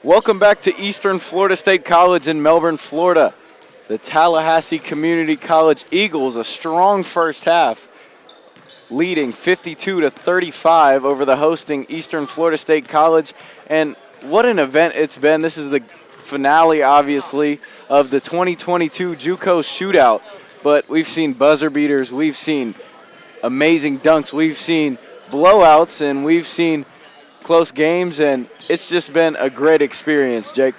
Welcome back to Eastern Florida State College in Melbourne, Florida. The Tallahassee Community College Eagles, a strong first half, leading 52-35 over the hosting Eastern Florida State College. And what an event it's been. This is the finale, obviously, of the 2022 Juco Shootout. But we've seen buzzer beaters, we've seen amazing dunks, we've seen blowouts, and we've seen close games, and it's just been a great experience, Jake.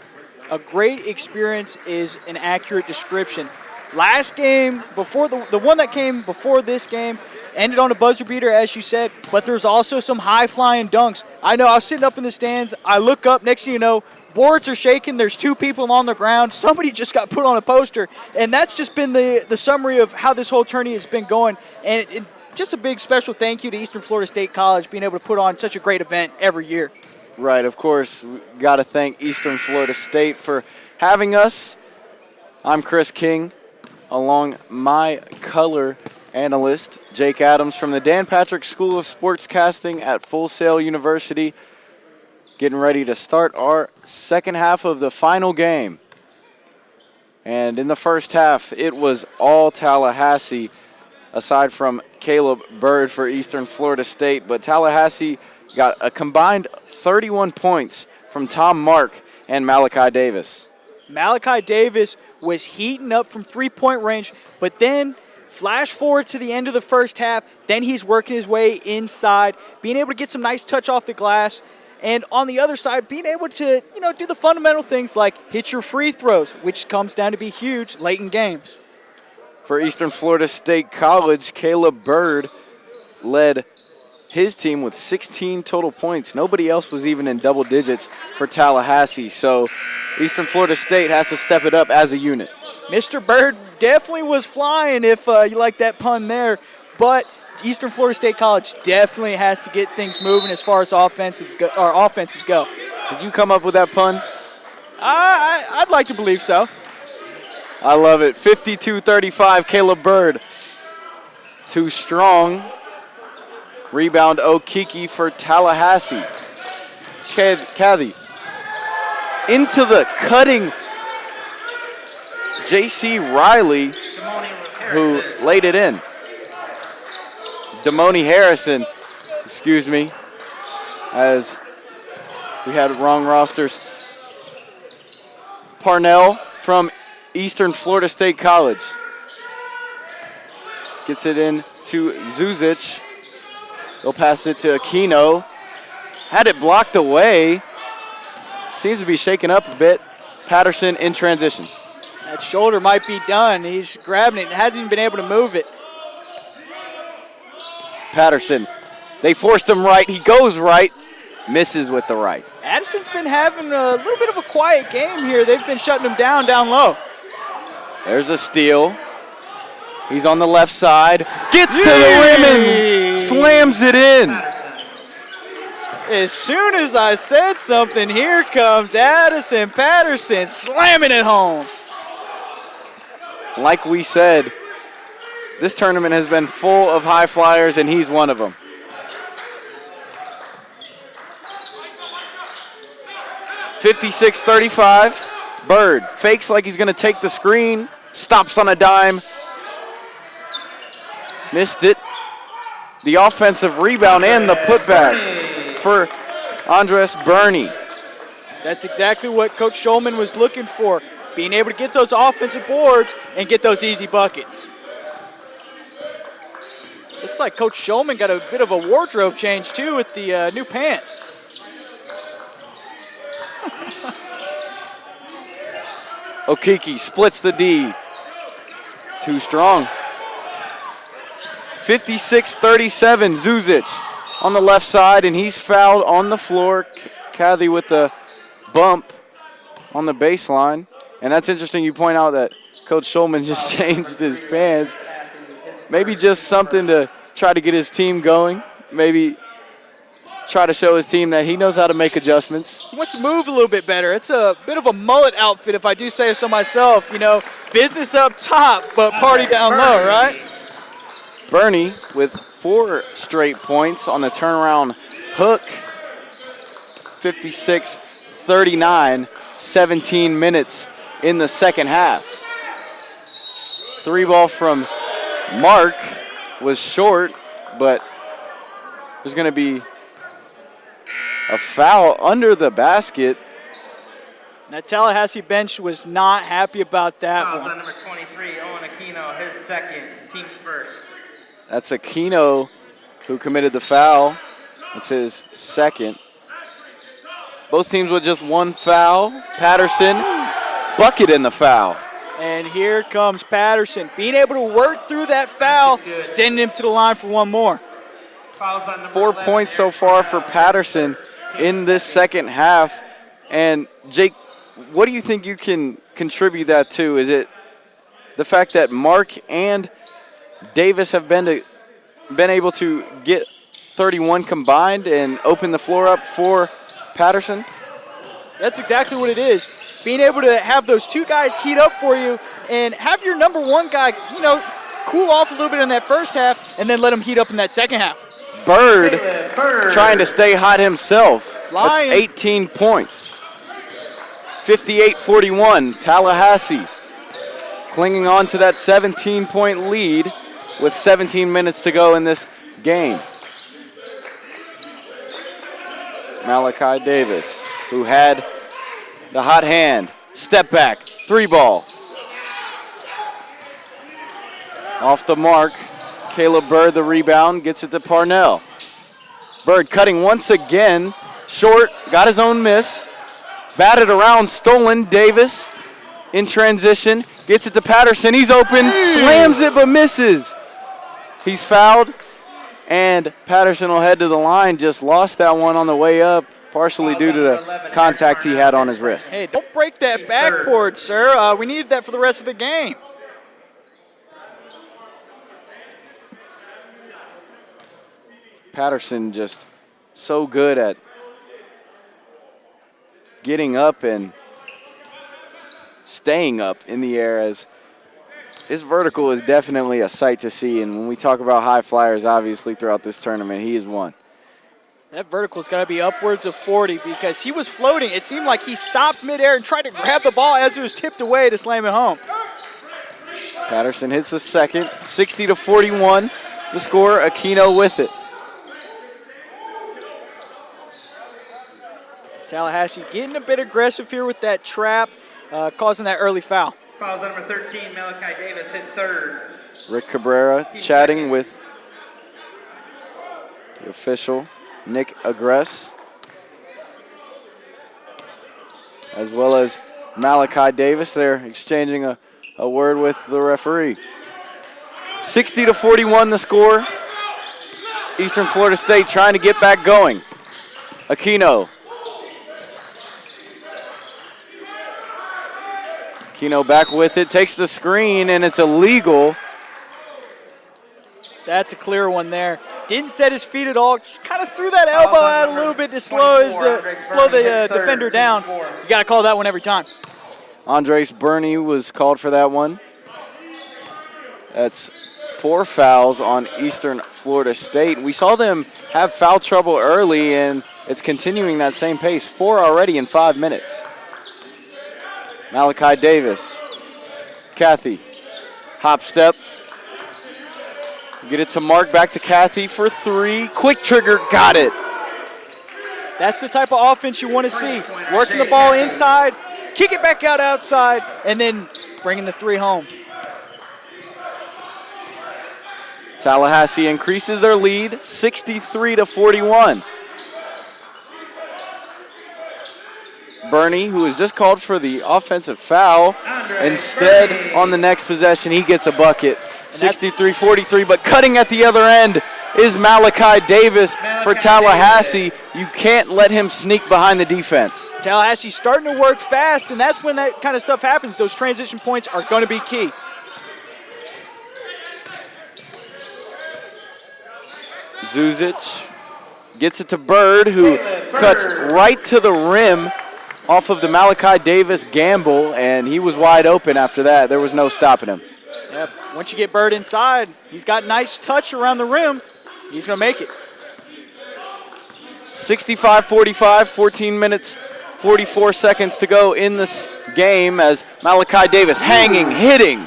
A great experience is an accurate description. Last game, before the one that came before this game, ended on a buzzer beater, as you said, but there's also some high-flying dunks. I know I was sitting up in the stands. I look up, next thing you know, boards are shaking. There's two people on the ground. Somebody just got put on a poster, and that's just been the summary of how this whole tourney has been going. And just a big special thank you to Eastern Florida State College being able to put on such a great event every year. Right, of course, we got to thank Eastern Florida State for having us. I'm Chris King, along my color analyst, Jake Adams, from the Dan Patrick School of Sportscasting at Full Sail University, getting ready to start our second half of the final game. And in the first half, it was all Tallahassee, aside from Caleb Bird for Eastern Florida State. But Tallahassee got a combined 31 points from Tom Mark and Malachi Davis. Malachi Davis was heating up from three-point range, but then flash forward to the end of the first half, then he's working his way inside, being able to get some nice touch off the glass, and on the other side, being able to, do the fundamental things like hit your free throws, which comes down to be huge late in games. For Eastern Florida State College, Caleb Bird led his team with 16 total points. Nobody else was even in double digits for Tallahassee, so Eastern Florida State has to step it up as a unit. Mr. Bird definitely was flying, if you like that pun there, but Eastern Florida State College definitely has to get things moving as far as offenses go. Did you come up with that pun? I'd like to believe so. I love it. 52-35, Caleb Bird. Too strong. Rebound Okiki for Tallahassee. Kathy. Into the cutting J.C. Riley, who laid it in. Damoni Harrison, excuse me, as we had wrong rosters. Parnell from Eastern Florida State College gets it in to Zuzic. They'll pass it to Aquino. Had it blocked away. Seems to be shaken up a bit. Patterson in transition. That shoulder might be done. He's grabbing it. Hasn't even been able to move it. Patterson. They forced him right. He goes right. Misses with the right. Addison's been having a little bit of a quiet game here. They've been shutting him down low. There's a steal. He's on the left side. Gets to the rim and slams it in. As soon as I said something, here comes Addison Patterson slamming it home. Like we said, this tournament has been full of high flyers, and he's one of them. (56-35). Bird fakes like he's going to take the screen. Stops on a dime. Missed it. The offensive rebound and the putback for Andres Burney. That's exactly what Coach Schulman was looking for, being able to get those offensive boards and get those easy buckets. Looks like Coach Schulman got a bit of a wardrobe change, too, with the new pants. Okiki splits the D. Too strong. 56-37, Zuzic on the left side, and he's fouled on the floor. Kathy with a bump on the baseline. And that's interesting you point out that Coach Schulman just changed his pants. Maybe just something to try to get his team going. Maybe try to show his team that he knows how to make adjustments. He wants to move a little bit better. It's a bit of a mullet outfit, if I do say so myself. Business up top, but party down low, right? Burney with 4 straight points on the turnaround hook. 39, 17 minutes in the second half. Three ball from Mark was short, but there's going to be a foul under the basket. That Tallahassee bench was not happy about that Fouls one. on number 23, Owen Aquino, his second, team's first. That's Aquino who committed the foul. It's his second. Both teams with just one foul. Patterson, bucket in the foul. And here comes Patterson, being able to work through that foul, sending him to the line for one more. Fouls on number 4 11, points so far for Patterson in this second half. And Jake, what do you think you can contribute that to? Is it the fact that Mark and Davis have been able to get 31 combined and open the floor up for Patterson? That's exactly what it is. Being able to have those two guys heat up for you and have your number one guy, cool off a little bit in that first half and then let him heat up in that second half. Bird trying to stay hot himself. Flying. That's 18 points. 58-41, Tallahassee clinging on to that 17-point lead with 17 minutes to go in this game. Malachi Davis, who had the hot hand, step back, three ball. Off the mark, Caleb Bird, the rebound, gets it to Parnell. Bird cutting once again, short, got his own miss. Batted around, stolen, Davis in transition, gets it to Patterson, he's open, slams it but misses. He's fouled, and Patterson will head to the line, just lost that one on the way up, partially due to the contact he had on his wrist. Hey, don't break that backboard, sir. We needed that for the rest of the game. Patterson just so good at getting up and staying up in the air, as his vertical is definitely a sight to see. And when we talk about high flyers, obviously throughout this tournament, he is one. That vertical's got to be upwards of 40 because he was floating. It seemed like he stopped midair and tried to grab the ball as it was tipped away to slam it home. Patterson hits the second, 60-41. The score, Aquino with it. Tallahassee getting a bit aggressive here with that trap, causing that early foul. Fouls on number 13, Malachi Davis, his third. Rick Cabrera chatting with the official, Nick Agress, as well as Malachi Davis. They're exchanging a word with the referee. 60-41 the score. Eastern Florida State trying to get back going. Aquino. Aquino back with it, takes the screen, and it's illegal. That's a clear one there. Didn't set his feet at all. Kind of threw that elbow out a little bit to slow the defender down. You got to call that one every time. Andres Burney was called for that one. That's 4 fouls on Eastern Florida State. We saw them have foul trouble early, and it's continuing that same pace. 4 already in 5 minutes. Malachi Davis. Kathy. Hop step. Get it to Mark, back to Kathy for 3. Quick trigger, got it. That's the type of offense you want to see. Working the ball inside, kick it back out outside, and then bringing the 3 home. Tallahassee increases their lead, 63-41. Burney, who was just called for the offensive foul, instead on the next possession, he gets a bucket. 63-43, but cutting at the other end is Malachi Davis for Tallahassee. You can't let him sneak behind the defense. Tallahassee's starting to work fast, and that's when that kind of stuff happens. Those transition points are going to be key. Zuzic gets it to Bird, who cuts right to the rim off of the Malachi Davis gamble, and he was wide open after that. There was no stopping him. Yep. Once you get Bird inside, he's got nice touch around the rim. He's going to make it. 65-45, 14 minutes, 44 seconds to go in this game as Malachi Davis hanging, hitting.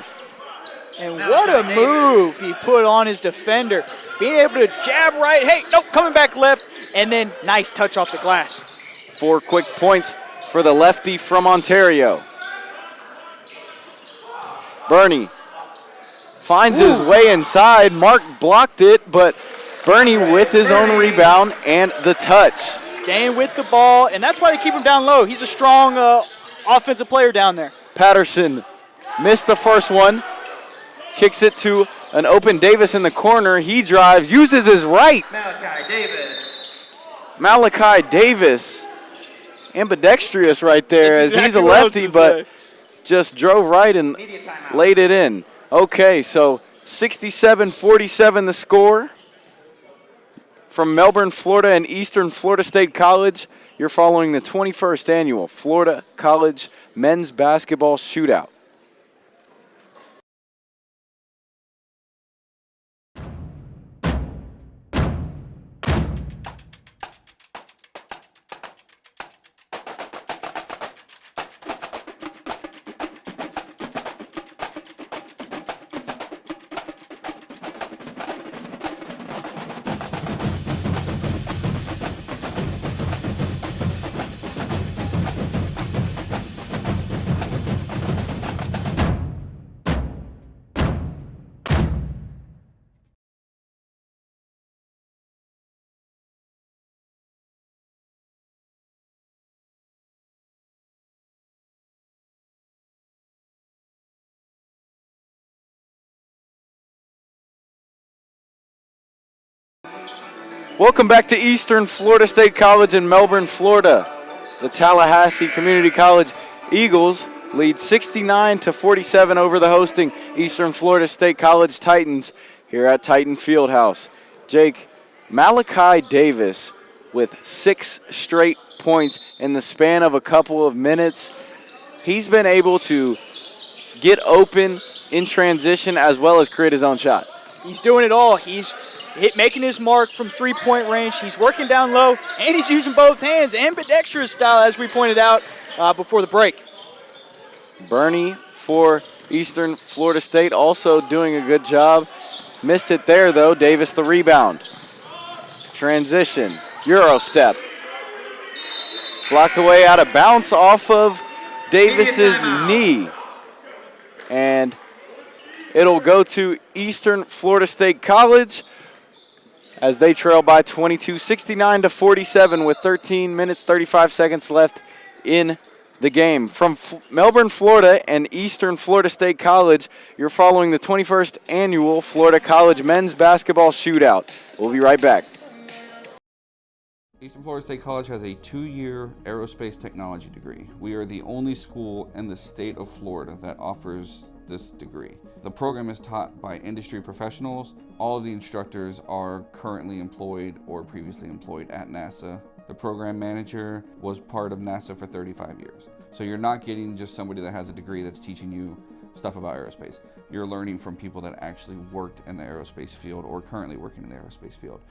And what a move he put on his defender. Being able to jab right, hey, nope, coming back left, and then nice touch off the glass. 4 quick points for the lefty from Ontario. Bernie finds his way inside. Mark blocked it, but Bernie with his own rebound and the touch. Staying with the ball, and that's why they keep him down low. He's a strong offensive player down there. Patterson missed the first one. Kicks it to an open Davis in the corner. He drives, uses his right. Malachi Davis, ambidextrous right there, as he's a lefty, but just drove right and laid it in. Okay, so 67-47 the score from Melbourne, Florida and Eastern Florida State College. You're following the 21st annual Florida College Men's Basketball Shootout. Welcome back to Eastern Florida State College in Melbourne, Florida. The Tallahassee Community College Eagles lead 69-47 over the hosting Eastern Florida State College Titans here at Titan Fieldhouse. Jake, Malachi Davis with 6 straight points in the span of a couple of minutes. He's been able to get open in transition as well as create his own shot. He's doing it all. He's making his mark from three-point range. He's working down low, and he's using both hands, ambidextrous style, as we pointed out before the break. Bernie for Eastern Florida State also doing a good job. Missed it there, though. Davis the rebound. Transition. Euro step. Blocked away out of bounds off of Davis's knee. And it'll go to Eastern Florida State College as they trail by 22, 69-47 with 13 minutes, 35 seconds left in the game. From Melbourne, Florida and Eastern Florida State College, you're following the 21st annual Florida College Men's Basketball Shootout. We'll be right back. Eastern Florida State College has a 2-year aerospace technology degree. We are the only school in the state of Florida that offers this degree. The program is taught by industry professionals. All of the instructors are currently employed or previously employed at NASA. The program manager was part of NASA for 35 years. So you're not getting just somebody that has a degree that's teaching you stuff about aerospace. You're learning from people that actually worked in the aerospace field or currently working in the aerospace field.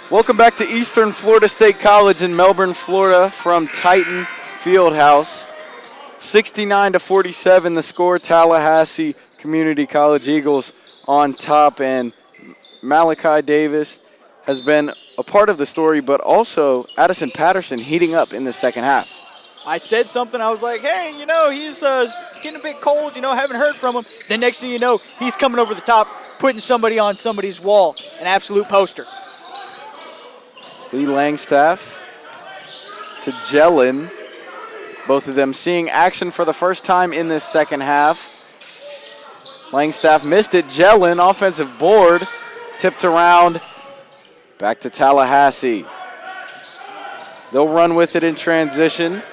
Welcome back to Eastern Florida State College in Melbourne, Florida from Titan Fieldhouse. 69-47 the score. Tallahassee Community College Eagles on top, and Malachi Davis has been a part of the story, but also Addison Patterson heating up in the second half. I said something, I was like, hey, you know, he's getting a bit cold, you know, haven't heard from him. Then next thing you know, he's coming over the top, putting somebody on somebody's wall, an absolute poster. Lee Langstaff to Jellin. Both of them seeing action for the first time in this second half. Langstaff missed it. Jellin, offensive board, tipped around. Back to Tallahassee. They'll run with it in transition.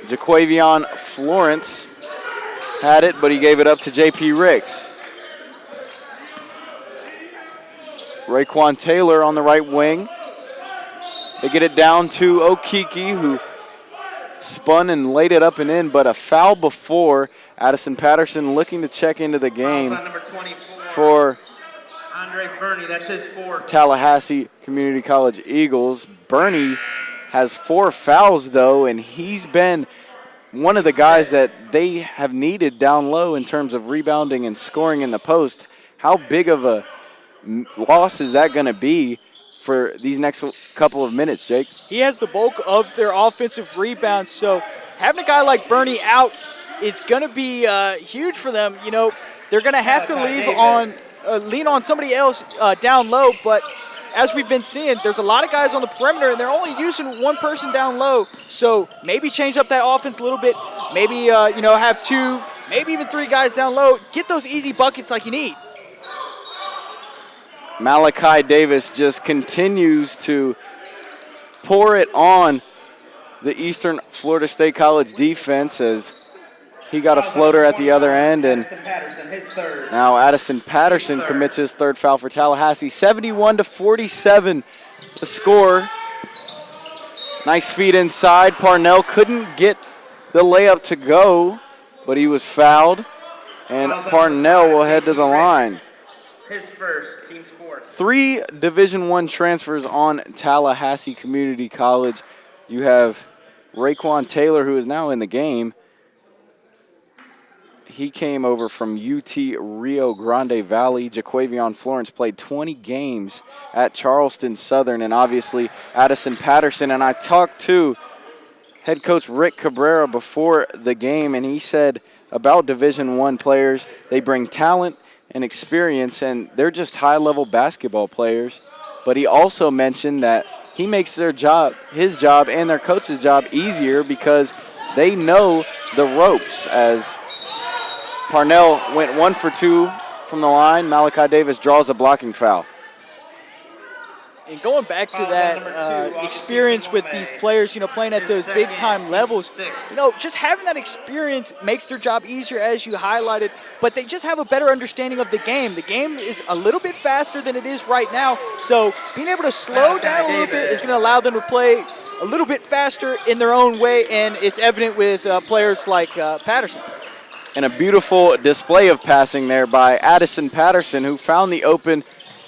Jaquavion Florence had it, but he gave it up to J.P. Ricks. Raekwon Taylor on the right wing. They get it down to Okiki, who spun and laid it up and in, but a foul before. Addison Patterson looking to check into the game Fouls on number 24. for Andres Burney, that's his fourth. Tallahassee Community College Eagles. Burney has 4 fouls, though, and he's been one of the guys that they have needed down low in terms of rebounding and scoring in the post. How big of a loss is that going to be for these next couple of minutes, Jake? He has the bulk of their offensive rebounds, so having a guy like Burney out is going to be huge for them. You know, they're going to have to lean on somebody else down low, but as we've been seeing, there's a lot of guys on the perimeter, and they're only using one person down low. So maybe change up that offense a little bit. Maybe, have 2, maybe even 3 guys down low. Get those easy buckets like you need. Malachi Davis just continues to pour it on the Eastern Florida State College defense as he got a floater at the other end, and now Addison Patterson commits his 3rd foul for Tallahassee. 71-47 the score. Nice feed inside. Parnell couldn't get the layup to go, but he was fouled, and Parnell will head to the line. His first, team's fourth. 3 Division I transfers on Tallahassee Community College. You have Raekwon Taylor, who is now in the game. He came over from UT Rio Grande Valley. Jaquavion Florence played 20 games at Charleston Southern, and obviously Addison Patterson. And I talked to head coach Rick Cabrera before the game, and he said about Division I players, they bring talent and experience, and they're just high-level basketball players. But he also mentioned that he makes his job, and their coach's job easier because they know the ropes. As Parnell went 1 for 2 from the line, Malachi Davis draws a blocking foul. And going back to that experience with these players, playing at those big-time levels, just having that experience makes their job easier, as you highlighted, but they just have a better understanding of the game. The game is a little bit faster than it is right now, so being able to slow down a little bit is going to allow them to play a little bit faster in their own way, and it's evident with players like Patterson. And a beautiful display of passing there by Addison Patterson, who found the open.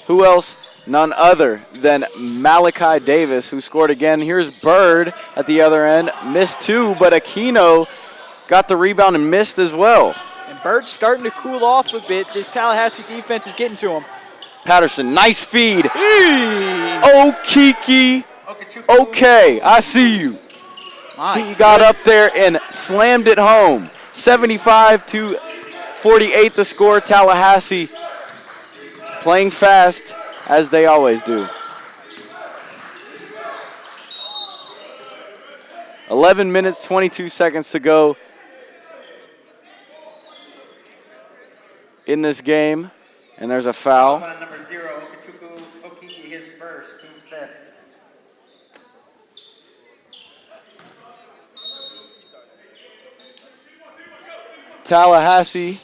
Who else? None other than Malachi Davis, who scored again. Here's Bird at the other end. Missed 2, but Aquino got the rebound and missed as well. And Bird's starting to cool off a bit. This Tallahassee defense is getting to him. Patterson, nice feed. Oh, Kiki. Okay, I see you. He got up there and slammed it home. 75-48 the score. Tallahassee playing fast, as they always do. 11 minutes, 22 seconds to go in this game, and there's a foul. Number 0, Juco Shootout, his first, team's fifth. Tallahassee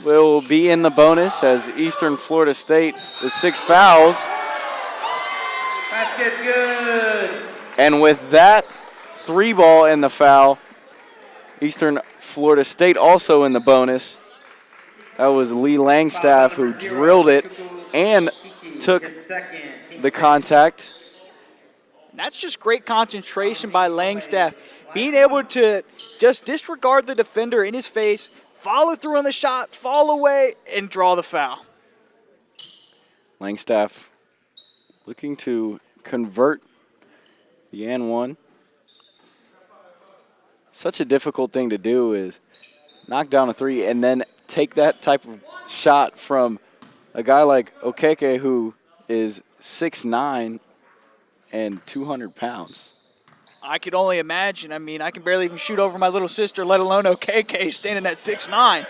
will be in the bonus as Eastern Florida State with 6 fouls. Basket's good. And with that 3 ball and the foul, Eastern Florida State also in the bonus. That was Lee Langstaff who drilled it and took the contact. That's just great concentration by Langstaff. Being able to just disregard the defender in his face, follow through on the shot, fall away, and draw the foul. Langstaff looking to convert the and one. Such a difficult thing to do is knock down a 3 and then take that type of shot from a guy like Okeke, who is 6'9" and 200 pounds. I could only imagine. I mean, I can barely even shoot over my little sister, let alone Okeke standing at 6'9".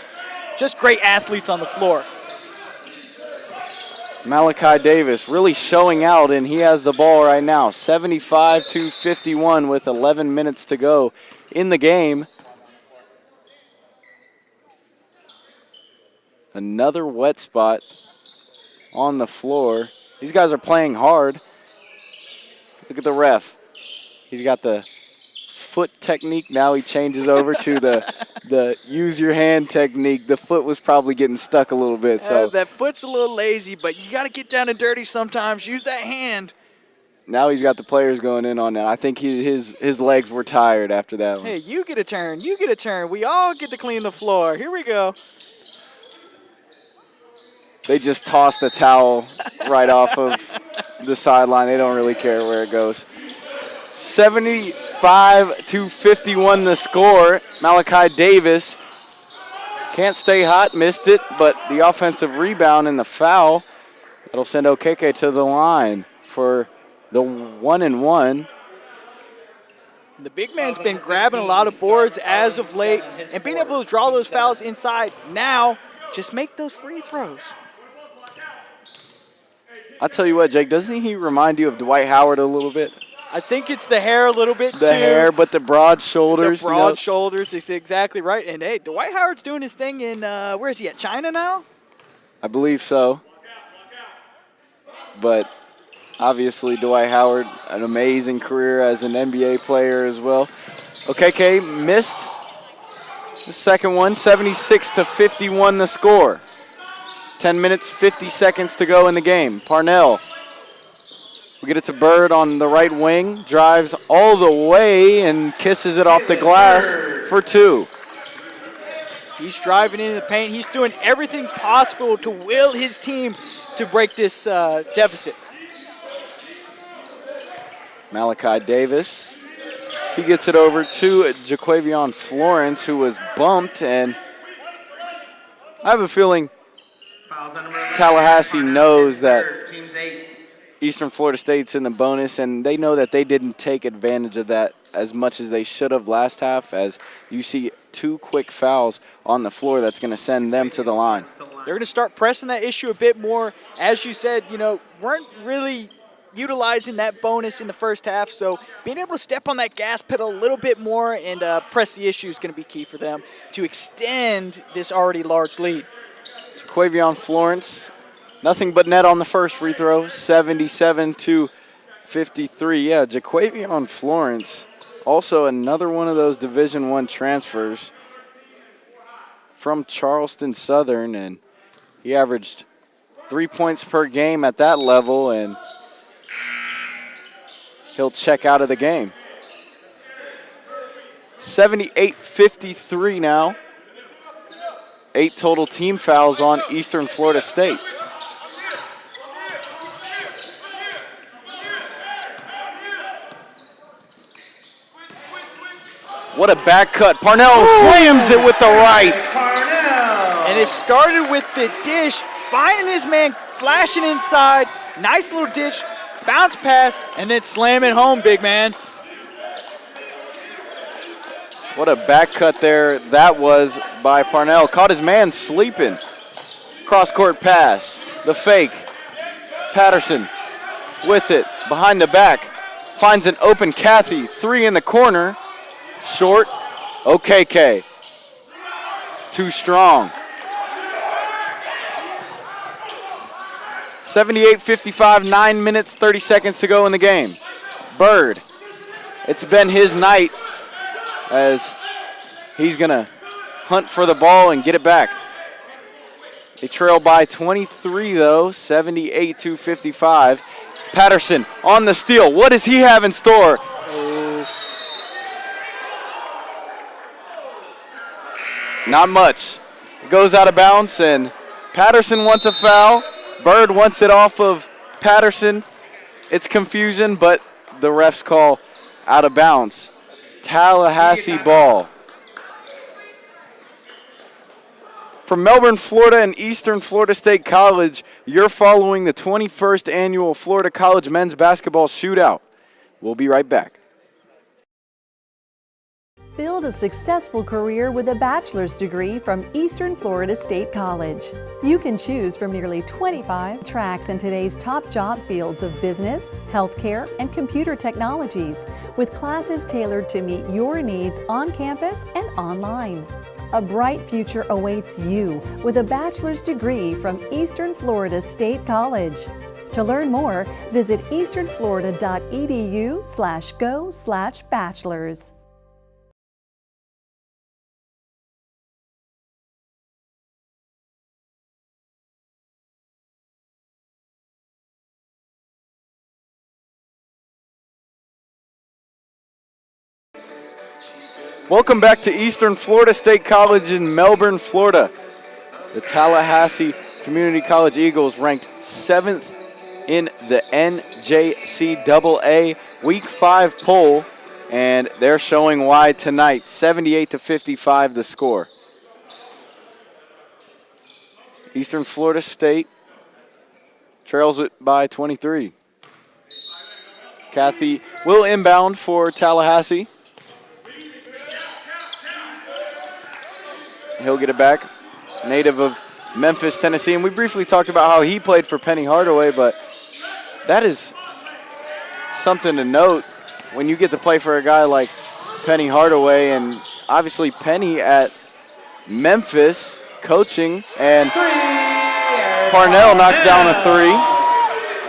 Just great athletes on the floor. Malachi Davis really showing out, and he has the ball right now. 75-51 with 11 minutes to go in the game. Another wet spot on the floor. These guys are playing hard. Look at the ref. He's got the foot technique. Now he changes over to the use your hand technique. The foot was probably getting stuck a little bit. So that foot's a little lazy, but you got to get down and dirty sometimes. Use that hand. now he's got the players going in on that. I think his legs were tired after that one. Hey, you get a turn. You get a turn. We all get to clean the floor. Here we go. They just toss the towel right off of the sideline. They don't really care where it goes. 75-51 the score. Malachi Davis can't stay hot, missed it, but the offensive rebound and the foul, that'll send Okeke to the line for the 1-and-1. The big man's been grabbing a lot of boards as of late and being able to draw those fouls inside. Now, just make those free throws. I'll tell you what, Jake, doesn't he remind you of Dwight Howard a little bit? I think it's the hair a little bit, too. The hair, but the broad shoulders. The broad shoulders is exactly right. And, hey, Dwight Howard's doing his thing in, where is he at, China now? I believe so. But obviously Dwight Howard, an amazing career as an NBA player as well. Okeke missed the second one, 76-51 the score. 10 minutes, 50 seconds to go in the game. Parnell will get it to Bird on the right wing, drives all the way and kisses it off the glass for two. He's driving into the paint. He's doing everything possible to will his team to break this deficit. Malachi Davis, he gets it over to Jaquavion Florence, who was bumped, and I have a feeling Tallahassee knows that Eastern Florida State's in the bonus, and they know that they didn't take advantage of that as much as they should have last half, as you see two quick fouls on the floor that's going to send them to the line. They're going to start pressing that issue a bit more. As you said, weren't really utilizing that bonus in the first half, so being able to step on that gas pedal a little bit more and press the issue is going to be key for them to extend this already large lead. Jaquavion Florence, nothing but net on the first free throw, 77-53. Yeah, Jaquavion Florence, also another one of those Division I transfers from Charleston Southern, and he averaged 3 points per game at that level, and he'll check out of the game. 78-53 now. 8 total team fouls on Eastern Florida State. What a back cut. Parnell slams it with the right. And it started with the dish, finding his man, flashing inside. Nice little dish, bounce pass, and then slam it home, big man. What a back cut there that was by Parnell. Caught his man sleeping. Cross-court pass. The fake. Patterson with it. Behind the back. Finds an open Kathy. 3 in the corner. Short. Okeke. Too strong. 78-55, 9 minutes, 30 seconds to go in the game. Bird. It's been his night, as he's going to hunt for the ball and get it back. They trail by 23, though, 78-55. Patterson on the steal. What does he have in store? Not much. It goes out of bounds, and Patterson wants a foul. Bird wants it off of Patterson. It's confusion, but the refs call out of bounds. Tallahassee ball. From Melbourne, Florida and Eastern Florida State College, you're following the 21st Annual Florida College Men's Basketball Shootout. We'll be right back. Build a successful career with a bachelor's degree from Eastern Florida State College. You can choose from nearly 25 tracks in today's top job fields of business, healthcare, and computer technologies, with classes tailored to meet your needs on campus and online. A bright future awaits you with a bachelor's degree from Eastern Florida State College. To learn more, visit easternflorida.edu/go/bachelors. Welcome back to Eastern Florida State College in Melbourne, Florida. The Tallahassee Community College Eagles ranked 7th in the NJCAA Week 5 poll, and they're showing why tonight. 78-55 the score. Eastern Florida State trails it by 23. Kathy will inbound for Tallahassee. He'll get it back. Native of Memphis, Tennessee. And we briefly talked about how he played for Penny Hardaway, but that is something to note when you get to play for a guy like Penny Hardaway, and obviously Penny at Memphis coaching, and Parnell knocks down a three.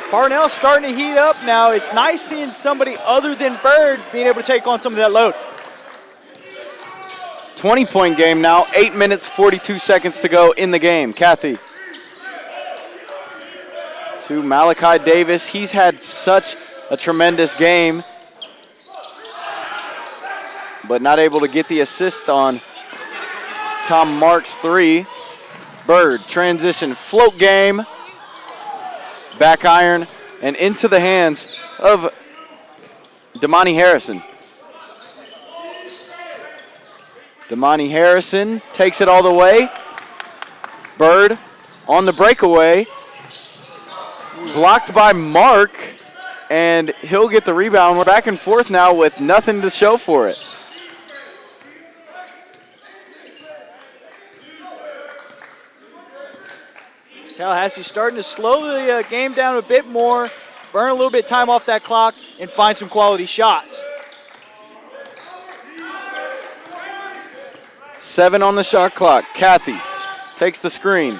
Parnell starting to heat up now. It's nice seeing somebody other than Bird being able to take on some of that load. 20-point game now, 8 minutes, 42 seconds to go in the game. Kathy to Malachi Davis. He's had such a tremendous game, but not able to get the assist on Tom Mark's three. Bird, transition, float game, back iron, and into the hands of Damani Harrison. Damani Harrison takes it all the way. Bird on the breakaway. Blocked by Mark, and he'll get the rebound. We're back and forth now with nothing to show for it. Tallahassee starting to slow the game down a bit more, burn a little bit of time off that clock, and find some quality shots. 7 on the shot clock. Kathy takes the screen.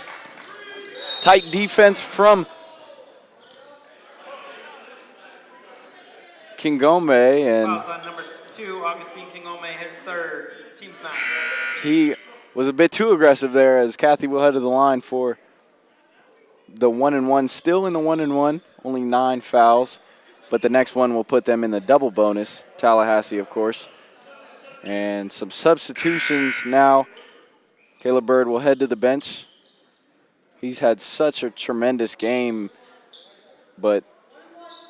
Tight defense from Kingome, and Fouls on number 2, Augustine Kingome, his third. Team's 9. he was a bit too aggressive there, as Kathy will head to the line for the 1-and-1. Still in the 1-and-1, only 9 fouls, but the next one will put them in the double bonus. Tallahassee, of course. And some substitutions now. Caleb Bird will head to the bench. He's had such a tremendous game, but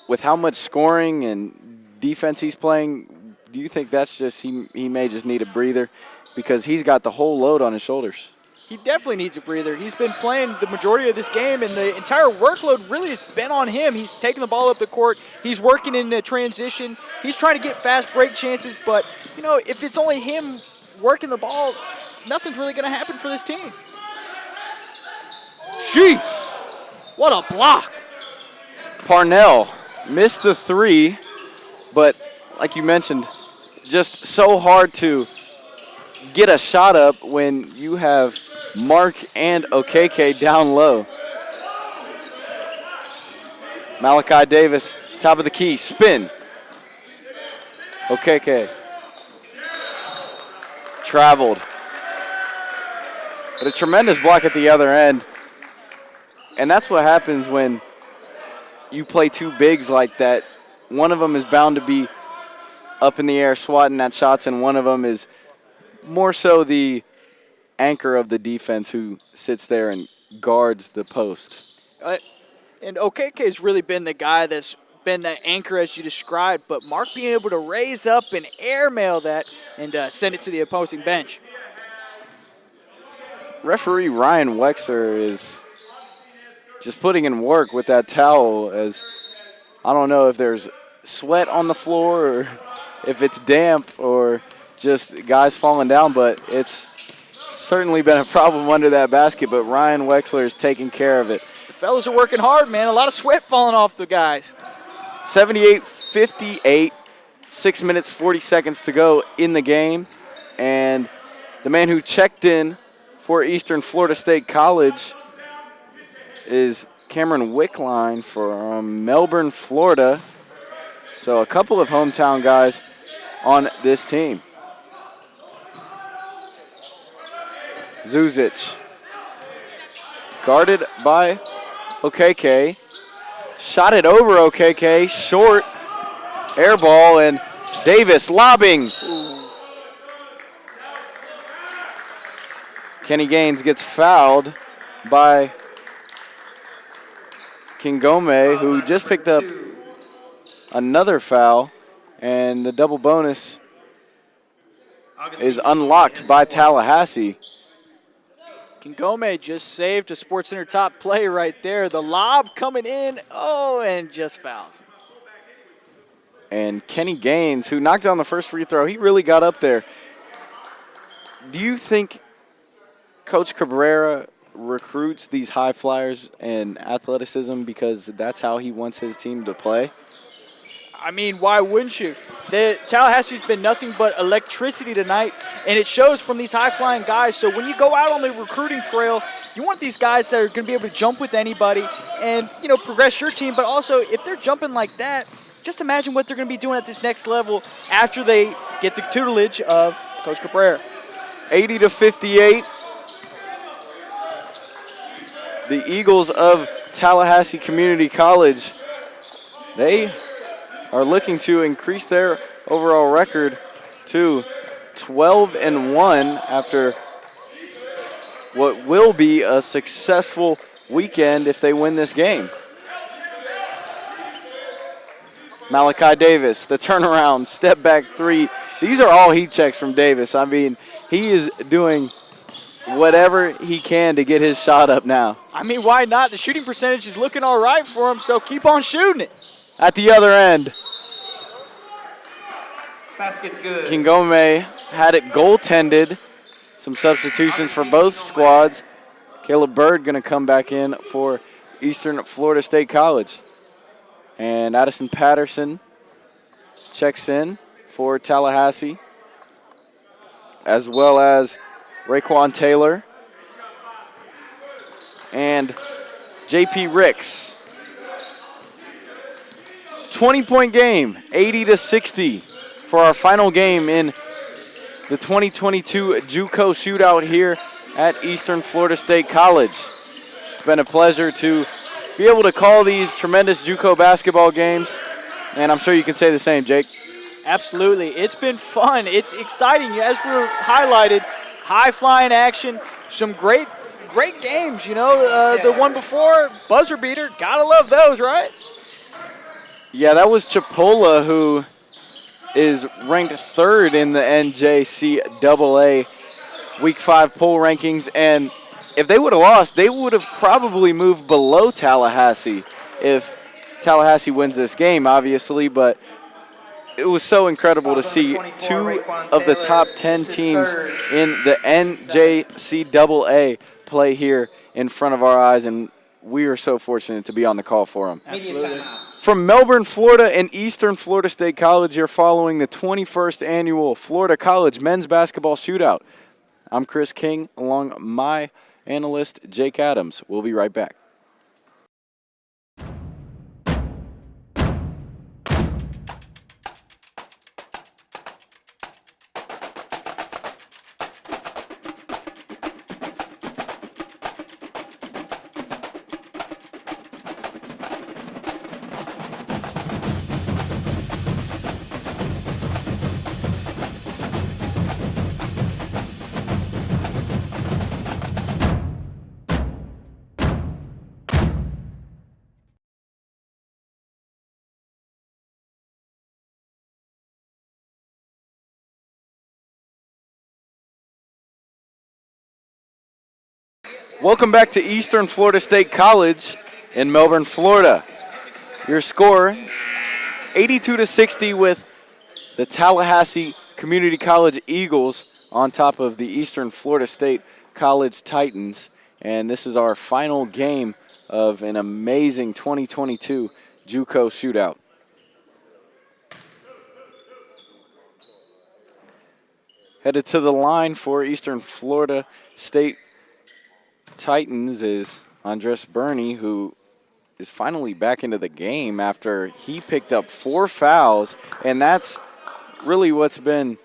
with how much scoring and defense he's playing, do you think that's just he may just need a breather, because he's got the whole load on his shoulders? He definitely needs a breather. He's been playing the majority of this game, and the entire workload really has been on him. He's taking the ball up the court. He's working in the transition. He's trying to get fast break chances, but, you know, if it's only him working the ball, nothing's really going to happen for this team. Jeez, what a block. Parnell missed the three, but like you mentioned, just so hard to get a shot up when you have Mark and Okeke down low. Malachi Davis, top of the key, spin. Okeke traveled. But a tremendous block at the other end. And that's what happens when you play two bigs like that. One of them is bound to be up in the air swatting at shots, and one of them is more so the anchor of the defense who sits there and guards the post. And Okeke has really been the guy that's been that anchor as you described, but Mark being able to raise up and airmail that and send it to the opposing bench. Referee Ryan Wexler is just putting in work with that towel, as I don't know if there's sweat on the floor or if it's damp or just guys falling down, but it's certainly been a problem under that basket, but Ryan Wexler is taking care of it. The fellas are working hard, man. A lot of sweat falling off the guys. 78-58, 6 minutes, 40 seconds to go in the game, and the man who checked in for Eastern Florida State College is Cameron Wickline from Melbourne, Florida. So a couple of hometown guys on this team. Zuzic, guarded by Okeke. Shot it over Okeke, short, air ball, and Davis lobbing. Kenny Gaines gets fouled by Kingome, who just picked up another foul, and the double bonus is unlocked by Tallahassee. Kingome just saved a SportsCenter top play right there. The lob coming in, and just fouls. And Kenny Gaines, who knocked down the first free throw, he really got up there. Do you think Coach Cabrera recruits these high flyers and athleticism because that's how he wants his team to play? I mean, why wouldn't you? Tallahassee's been nothing but electricity tonight, and it shows from these high-flying guys. So when you go out on the recruiting trail, you want these guys that are going to be able to jump with anybody and, progress your team. But also, if they're jumping like that, just imagine what they're going to be doing at this next level after they get the tutelage of Coach Cabrera. 80-58. The Eagles of Tallahassee Community College, they are looking to increase their overall record to 12-1 after what will be a successful weekend if they win this game. Malachi Davis, the turnaround, step back three. These are all heat checks from Davis. I mean, he is doing whatever he can to get his shot up now. I mean, why not? The shooting percentage is looking all right for him, so keep on shooting it. At the other end, Basket's good. Kingome had it goaltended. Some substitutions for both squads. Caleb Bird going to come back in for Eastern Florida State College. And Addison Patterson checks in for Tallahassee, as well as Raekwon Taylor and J.P. Ricks. 20-point game, 80-60 for our final game in the 2022 Juco Shootout here at Eastern Florida State College. It's been a pleasure to be able to call these tremendous Juco basketball games, and I'm sure you can say the same, Jake. Absolutely. It's been fun. It's exciting. As we were highlighted, high-flying action, some great games. The one before, buzzer beater. Gotta love those, right? Yeah, that was Chipola, who is ranked third in the NJCAA Week 5 poll rankings. And if they would have lost, they would have probably moved below Tallahassee if Tallahassee wins this game, obviously. But it was so incredible to see two of the top 10 teams in the NJCAA play here in front of our eyes, and we are so fortunate to be on the call for them. Absolutely. From Melbourne, Florida and Eastern Florida State College, you're following the 21st Annual Florida College Men's Basketball Shootout. I'm Chris King, along my analyst, Jake Adams. We'll be right back. Welcome back to Eastern Florida State College in Melbourne, Florida. Your score, 82-60 with the Tallahassee Community College Eagles on top of the Eastern Florida State College Titans. And this is our final game of an amazing 2022 Juco Shootout. Headed to the line for Eastern Florida State Titans is Andres Burney, who is finally back into the game after he picked up 4 fouls, and that's really what's been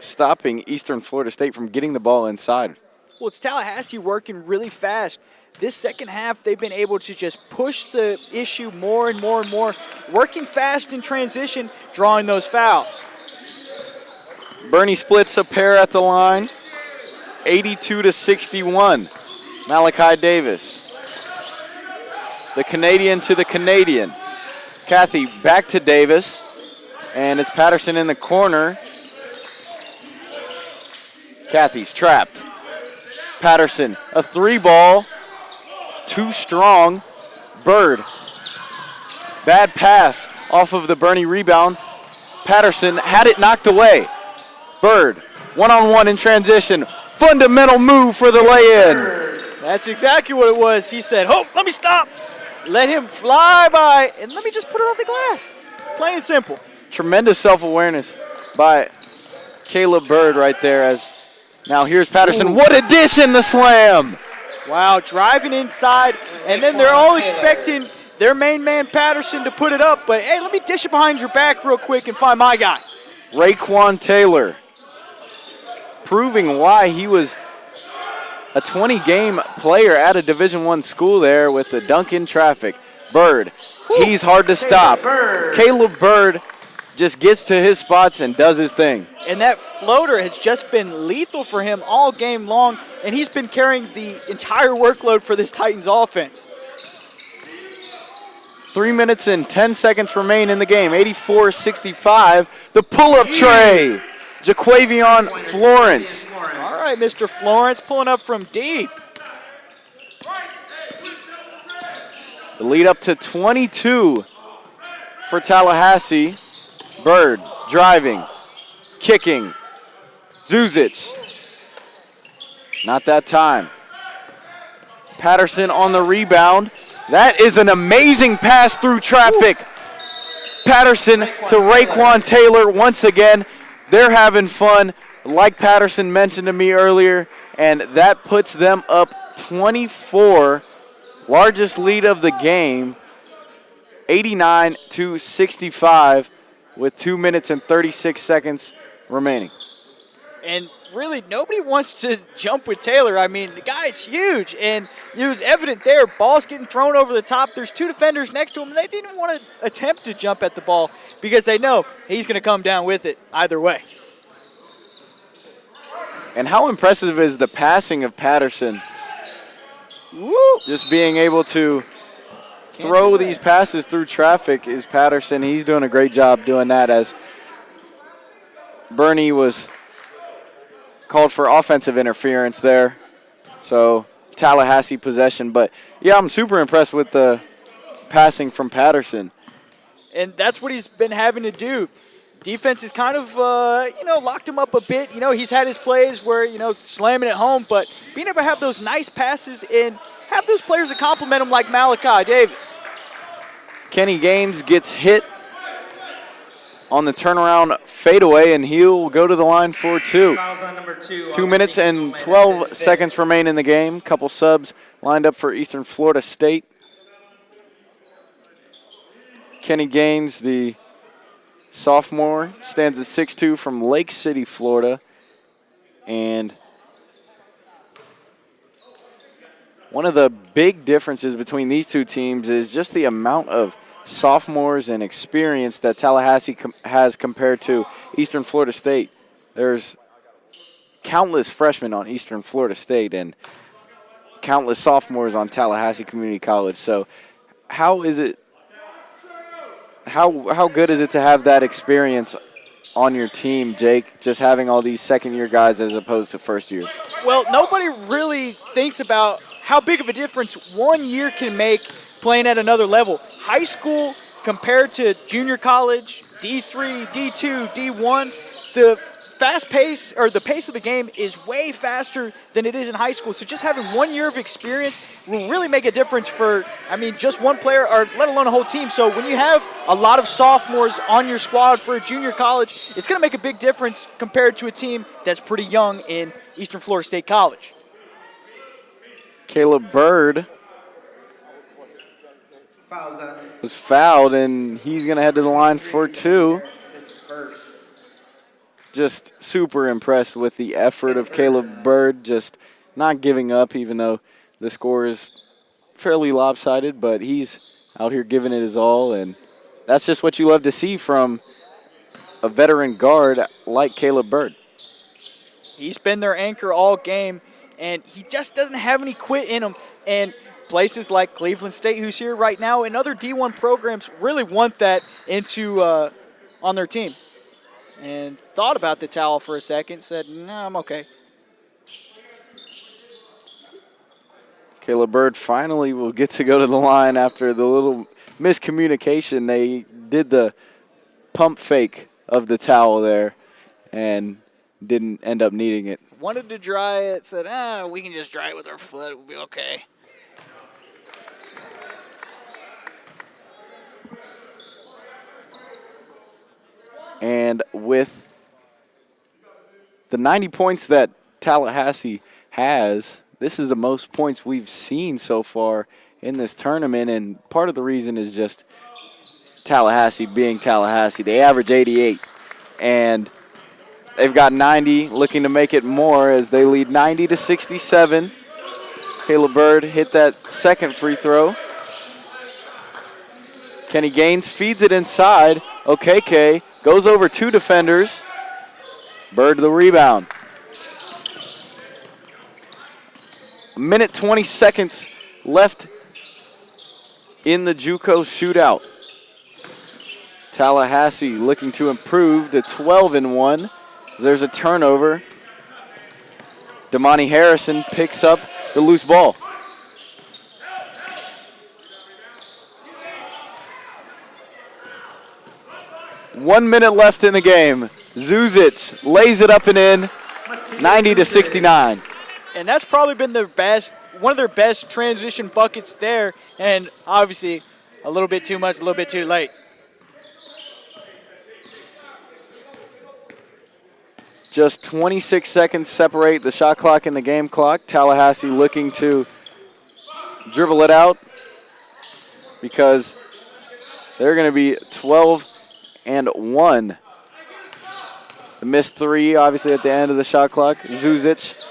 stopping Eastern Florida State from getting the ball inside. Well, it's Tallahassee working really fast. This second half, they've been able to just push the issue more and more and more, working fast in transition, drawing those fouls. Burney splits a pair at the line. 82-61. Malachi Davis. The Canadian to the Canadian. Kathy back to Davis. And it's Patterson in the corner. Kathy's trapped. Patterson, a 3-ball. Too strong. Bird. Bad pass off of the Bernie rebound. Patterson had it knocked away. Bird, one-on-one in transition. Fundamental move for the lay-in. That's exactly what it was. He said, oh, let me stop. Let him fly by, and let me just put it on the glass. Plain and simple. Tremendous self-awareness by Caleb Bird right there. As now here's Patterson. Ooh. What a dish in the slam. Wow, driving inside, and then they're all expecting their main man Patterson to put it up, but hey, let me dish it behind your back real quick and find my guy. Raekwon Taylor, proving why he was a 20-game player at a Division I school there with the dunk in traffic. Bird, he's hard to stop. Caleb Bird just gets to his spots and does his thing. And that floater has just been lethal for him all game long, and he's been carrying the entire workload for this Titans offense. 3 minutes and 10 seconds remain in the game. 84-65. The pull-up tray. Jaquavion Florence. All right, Mr. Florence pulling up from deep. The lead up to 22 for Tallahassee. Bird driving, kicking. Zuzic. Not that time. Patterson on the rebound. That is an amazing pass through traffic. Patterson to Raekwon Taylor once again. They're having fun, like Patterson mentioned to me earlier, and that puts them up 24, largest lead of the game, 89-65, with 2 minutes and 36 seconds remaining. And really, nobody wants to jump with Taylor. I mean, the guy's huge, and it was evident there. Ball's getting thrown over the top. There's two defenders next to him, and they didn't want to attempt to jump at the ball because they know he's going to come down with it either way. And how impressive is the passing of Patterson? Woo. Just being able to throw these passes through traffic is Patterson. He's doing a great job doing that, as Bernie was called for offensive interference there. So Tallahassee possession. But, yeah, I'm super impressed with the passing from Patterson. And that's what he's been having to do. Defense is kind of, locked him up a bit. You know, he's had his plays where, slamming it home. But being able to have those nice passes and have those players that compliment him like Malachi Davis. Kenny Gaines gets hit on the turnaround fadeaway, and he'll go to the line for two. 2 minutes and 12 seconds remain in the game. Couple subs lined up for Eastern Florida State. Kenny Gaines, the sophomore, stands at 6'2" from Lake City, Florida. And one of the big differences between these two teams is just the amount of sophomores and experience that Tallahassee has compared to Eastern Florida State. There's countless freshmen on Eastern Florida State and countless sophomores on Tallahassee Community College. So how is it, how good is it to have that experience on your team, Jake, just having all these second-year guys as opposed to first year? Well, nobody really thinks about how big of a difference 1 year can make playing at another level. High school compared to junior college, D3, D2, D1, the fast pace, or the pace of the game is way faster than it is in high school. So just having 1 year of experience will really make a difference for, just one player, or let alone a whole team. So when you have a lot of sophomores on your squad for a junior college, it's going to make a big difference compared to a team that's pretty young in Eastern Florida State College. Caleb Bird was fouled, and he's going to head to the line for two. Just super impressed with the effort of Caleb Bird, just not giving up, even though the score is fairly lopsided, but he's out here giving it his all, and that's just what you love to see from a veteran guard like Caleb Bird. He's been their anchor all game, and he just doesn't have any quit in him. And places like Cleveland State, who's here right now, and other D1 programs really want that into on their team. And thought about the towel for a second, said, no, I'm okay. Caleb Bird finally will get to go to the line after the little miscommunication. They did the pump fake of the towel there and didn't end up needing it. Wanted to dry it, said, we can just dry it with our foot, we'll be okay. And with the 90 points that Tallahassee has, this is the most points we've seen so far in this tournament. And part of the reason is just Tallahassee being Tallahassee. They average 88. And they've got 90, looking to make it more as they lead 90-67. Caleb Bird hit that second free throw. Kenny Gaines feeds it inside. Okeke goes over two defenders. Bird the rebound. A minute 20 seconds left in the Juco Shootout. Tallahassee looking to improve to 12-1. There's a turnover. Damani Harrison picks up the loose ball. One minute left in the game. Zuzic lays it up and in, 90-69. And that's probably been one of their best transition buckets there. And obviously, a little bit too much, a little bit too late. Just 26 seconds separate the shot clock and the game clock. Tallahassee looking to dribble it out because they're going to be 12-1. The missed three, obviously, at the end of the shot clock. Zuzic.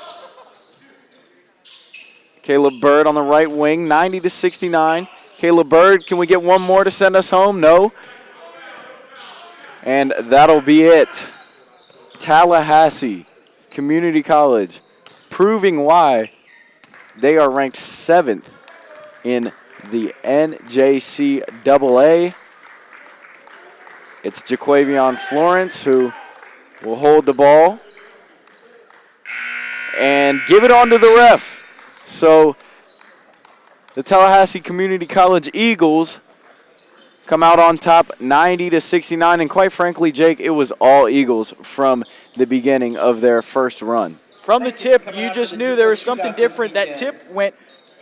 Caleb Bird on the right wing, 90-69. Caleb Bird, can we get one more to send us home? No. And that'll be it. Tallahassee Community College proving why they are ranked 7th in the NJCAA. It's Jaquavion Florence who will hold the ball and give it on to the ref. So the Tallahassee Community College Eagles come out on top 90-69. And quite frankly, Jake, it was all Eagles from the beginning of their first run. From the tip, you just knew there was something different. That tip went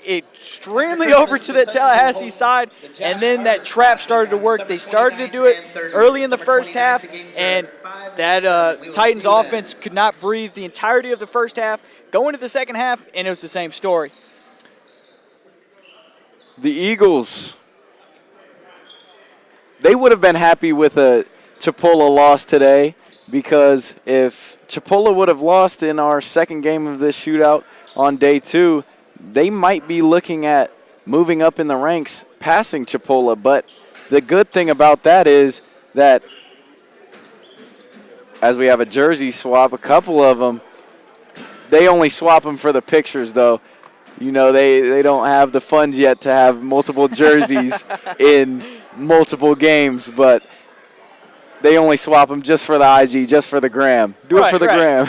extremely over to the Tallahassee side, and then that trap started to work. They started to do it early in the first half, and that Titans offense could not breathe the entirety of the first half. Go into the second half, and it was the same story. The Eagles, they would have been happy with a Chipola loss today, because if Chipola would have lost in our second game of this shootout on day 2, they might be looking at moving up in the ranks, passing Chipola. But the good thing about that is that as we have a jersey swap, a couple of them, they only swap them for the pictures, though. You know, they don't have the funds yet to have multiple jerseys in multiple games, but they only swap them just for the IG, just for the gram. Do it for the gram.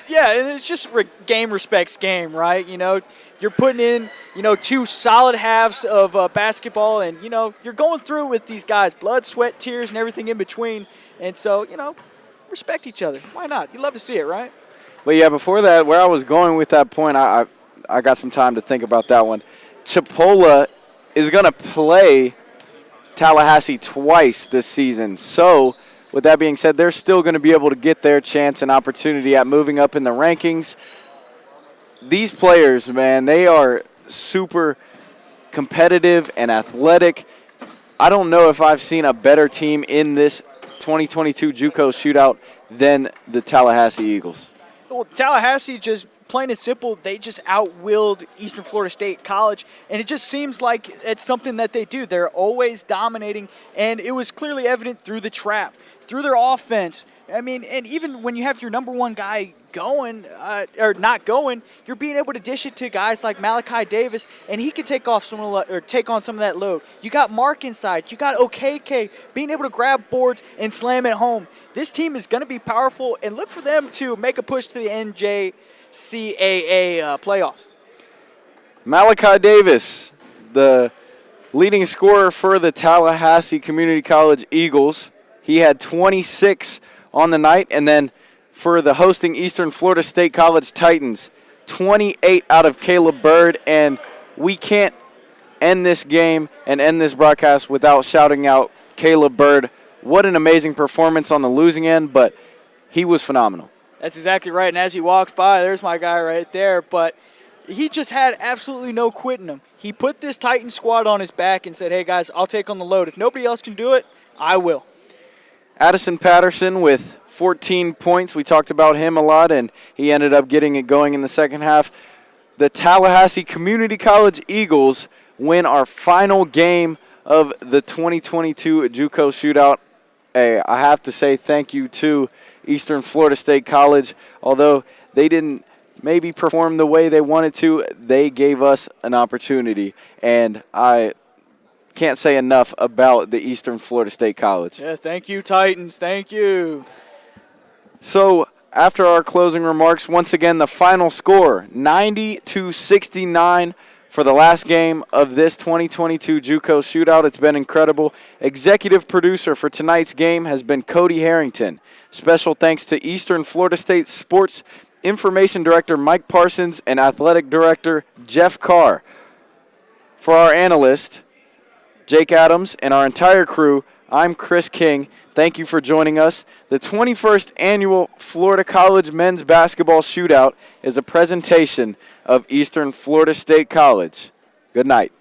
Yeah, and it's just game respects game, right? You know, you're putting in, 2 solid halves of basketball, and, you're going through with these guys, blood, sweat, tears, and everything in between. And so, respect each other. Why not? You love to see it, right? But, yeah, before that, where I was going with that point, I got some time to think about that one. Chipola is going to play Tallahassee twice this season. So, with that being said, they're still going to be able to get their chance and opportunity at moving up in the rankings. These players, man, they are super competitive and athletic. I don't know if I've seen a better team in this 2022 Juco Shootout than the Tallahassee Eagles. Well, Tallahassee, just plain and simple, they just outwilled Eastern Florida State College, and it just seems like it's something that they do. They're always dominating, and it was clearly evident through the trap, through their offense. I mean, and even when you have your number one guy going or not going, you're being able to dish it to guys like Malachi Davis, and he can take on some of that load. You got Mark inside. You got OKK being able to grab boards and slam it home. This team is going to be powerful, and look for them to make a push to the NJCAA playoffs. Malachi Davis, the leading scorer for the Tallahassee Community College Eagles. He had 26 on the night, and then for the hosting Eastern Florida State College Titans, 28 out of Caleb Bird, and we can't end this game and end this broadcast without shouting out Caleb Bird. What an amazing performance on the losing end, but he was phenomenal. That's exactly right, and as he walks by, there's my guy right there, but he just had absolutely no quit in him. He put this Titan squad on his back and said, hey, guys, I'll take on the load. If nobody else can do it, I will. Addison Patterson with 14 points. We talked about him a lot, and he ended up getting it going in the second half. The Tallahassee Community College Eagles win our final game of the 2022 Juco Shootout. Hey, I have to say thank you to Eastern Florida State College. Although they didn't maybe perform the way they wanted to, they gave us an opportunity, and I can't say enough about the Eastern Florida State College. Yeah, thank you, Titans. Thank you. So after our closing remarks, once again, the final score, 90-69 for the last game of this 2022 Juco Shootout. It's been incredible. Executive producer for tonight's game has been Cody Harrington. Special thanks to Eastern Florida State Sports Information Director Mike Parsons and Athletic Director Jeff Carr. For our analyst, Jake Adams, and our entire crew, I'm Chris King. Thank you for joining us. The 21st Annual Florida College Men's Basketball Shootout is a presentation of Eastern Florida State College. Good night.